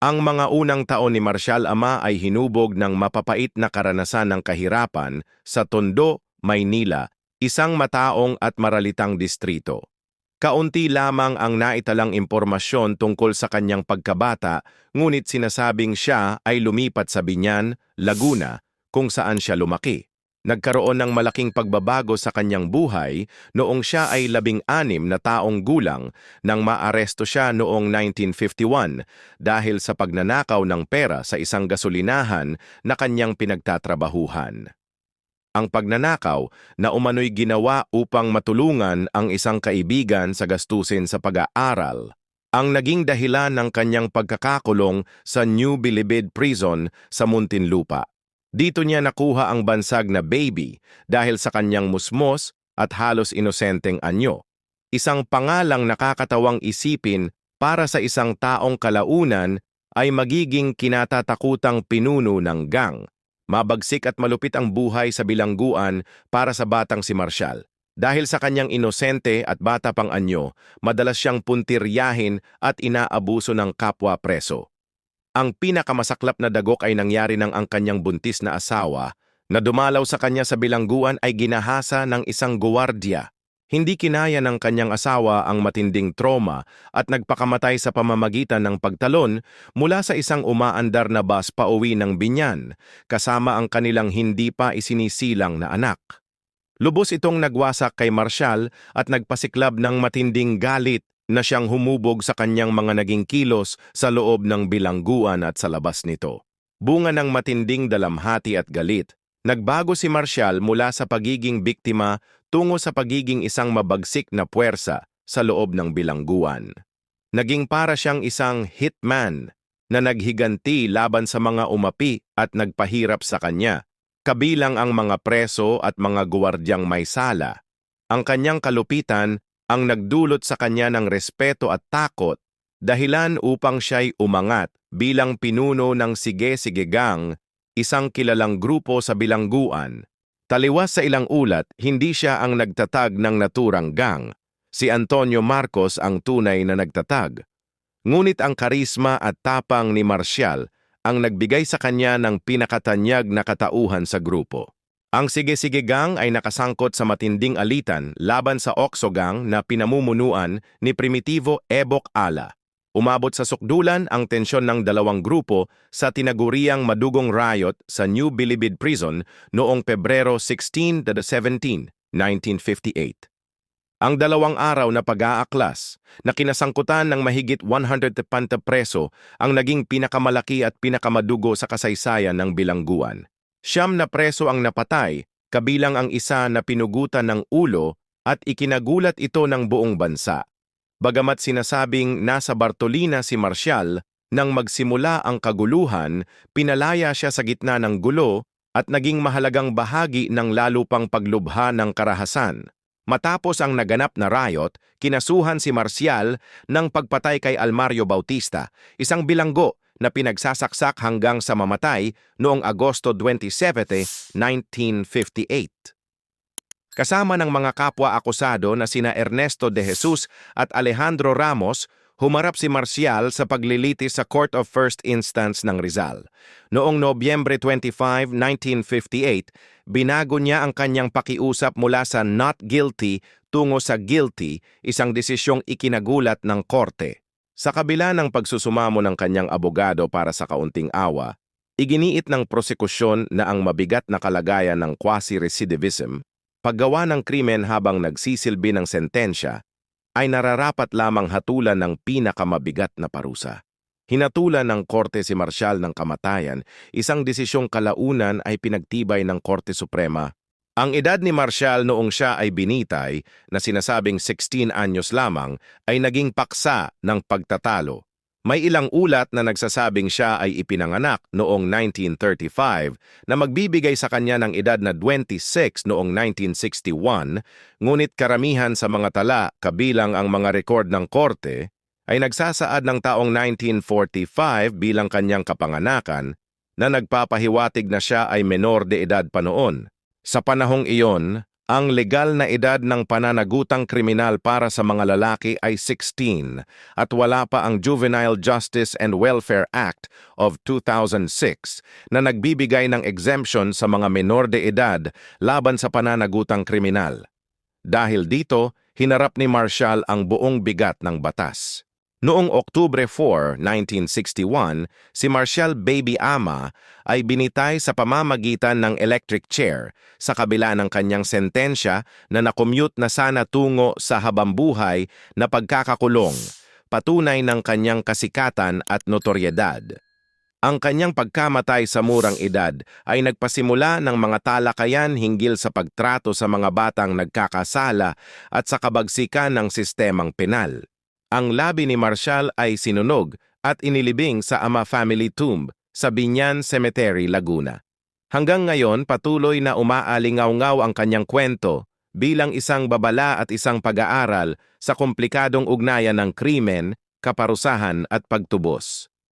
Ang mga unang taon ni Marcial Ama ay hinubog ng mapapait na karanasan ng kahirapan sa Tondo, Maynila, isang mataong at maralitang distrito. Kaunti lamang ang naitalang impormasyon tungkol sa kanyang pagkabata, ngunit sinasabing siya ay lumipat sa Biñan, Laguna, kung saan siya lumaki. Nagkaroon ng malaking pagbabago sa kanyang buhay noong siya ay 16 na taong gulang nang maaresto siya noong 1951 dahil sa pagnanakaw ng pera sa isang gasolinahan na kanyang pinagtatrabahuhan. Ang pagnanakaw na umano'y ginawa upang matulungan ang isang kaibigan sa gastusin sa pag-aaral, ang naging dahilan ng kanyang pagkakakulong sa New Bilibid Prison sa Muntinlupa. Dito niya nakuha ang bansag na baby dahil sa kanyang musmos at halos inosenteng anyo. Isang pangalang nakakatawang isipin para sa isang taong kalaunan ay magiging kinatatakutang pinuno ng gang. Mabagsik at malupit ang buhay sa bilangguan para sa batang si Marcial. Dahil sa kanyang inosente at bata pang anyo, madalas siyang puntiryahin at inaabuso ng kapwa preso. Ang pinakamasaklap na dagok ay nangyari nang ang kanyang buntis na asawa na dumalaw sa kanya sa bilangguan ay ginahasa ng isang guwardiya. Hindi kinaya ng kanyang asawa ang matinding trauma at nagpakamatay sa pamamagitan ng pagtalon mula sa isang umaandar na bus pauwi ng Biñan, kasama ang kanilang hindi pa isinisilang na anak. Lubos itong nagwasak kay Marcial at nagpasiklab ng matinding galit na siyang humubog sa kanyang mga naging kilos sa loob ng bilangguan at sa labas nito. Bunga ng matinding dalamhati at galit, nagbago si Marcial mula sa pagiging biktima tungo sa pagiging isang mabagsik na puwersa sa loob ng bilangguan. Naging para siyang isang hitman na naghiganti laban sa mga umapi at nagpahirap sa kanya, kabilang ang mga preso at mga guwardyang may sala. Ang kanyang kalupitan ang nagdulot sa kanya ng respeto at takot, dahilan upang siya'y umangat bilang pinuno ng Sige-Sige Gang, isang kilalang grupo sa bilangguan. Taliwas sa ilang ulat, hindi siya ang nagtatag ng naturang gang. Si Antonio Marcos ang tunay na nagtatag. Ngunit ang karisma at tapang ni Marcial ang nagbigay sa kanya ng pinakatanyag na katauhan sa grupo. Ang Sige-Sige Gang ay nakasangkot sa matinding alitan laban sa Okso Gang na pinamumunuan ni Primitivo Ebok Ala. Umabot sa sukdulan ang tensyon ng dalawang grupo sa tinaguriang madugong riot sa New Bilibid Prison noong Pebrero 16 to 17, 1958. Ang dalawang araw na pag-aaklas na kinasangkutan ng mahigit 100 preso ang naging pinakamalaki at pinakamadugo sa kasaysayan ng bilangguan. 9 na preso ang napatay, kabilang ang isa na pinugutan ng ulo at ikinagulat ito ng buong bansa. Bagamat sinasabing nasa Bartolina si Marcial, nang magsimula ang kaguluhan, pinalaya siya sa gitna ng gulo at naging mahalagang bahagi ng lalo pang paglubha ng karahasan. Matapos ang naganap na riot, kinasuhan si Marcial ng pagpatay kay Almario Bautista, isang bilanggo na pinagsasaksak hanggang sa mamatay noong Agosto 27, 1958. Kasama ng mga kapwa-akusado na sina Ernesto de Jesus at Alejandro Ramos, humarap si Marcial sa paglilitis sa Court of First Instance ng Rizal. Noong Nobyembre 25, 1958, binago niya ang kanyang pakiusap mula sa not guilty tungo sa guilty, isang desisyong ikinagulat ng korte. Sa kabila ng pagsusumamo ng kanyang abogado para sa kaunting awa, iginiit ng prosekusyon na ang mabigat na kalagayan ng quasi-recidivism, paggawa ng krimen habang nagsisilbi ng sentensya, ay nararapat lamang hatulan ng pinakamabigat na parusa. Hinatulan ng Korte si Marcial ng kamatayan, isang desisyong kalaunan ay pinagtibay ng Korte Suprema. Ang edad ni Marcial noong siya ay binitay, na sinasabing 16 anyos lamang, ay naging paksa ng pagtatalo. May ilang ulat na nagsasabing siya ay ipinanganak noong 1935 na magbibigay sa kanya ng edad na 26 noong 1961, ngunit karamihan sa mga tala, kabilang ang mga rekord ng korte, ay nagsasaad ng taong 1945 bilang kanyang kapanganakan na nagpapahiwatig na siya ay menor de edad pa noon. Sa panahong iyon, Ang legal na edad ng pananagutang kriminal para sa mga lalaki ay 16 at wala pa ang Juvenile Justice and Welfare Act of 2006 na nagbibigay ng exemption sa mga menor de edad laban sa pananagutang kriminal. Dahil dito, hinarap ni Marshall ang buong bigat ng batas. Noong Oktubre 4, 1961, si Marshall Baby Ama ay binitay sa pamamagitan ng electric chair sa kabila ng kanyang sentensya na nakommute na sana tungo sa habambuhay na pagkakakulong, patunay ng kanyang kasikatan at notoryedad. Ang kanyang pagkamatay sa murang edad ay nagpasimula ng mga talakayan hinggil sa pagtrato sa mga batang nagkakasala at sa kabagsikan ng sistemang penal. Ang labi ni Marshall ay sinunog at inilibing sa Ama Family Tomb sa Binyan Cemetery, Laguna. Hanggang ngayon, patuloy na umaalingaw-ngaw ang kanyang kwento bilang isang babala at isang pag-aaral sa komplikadong ugnayan ng krimen, kaparusahan at pagtubos.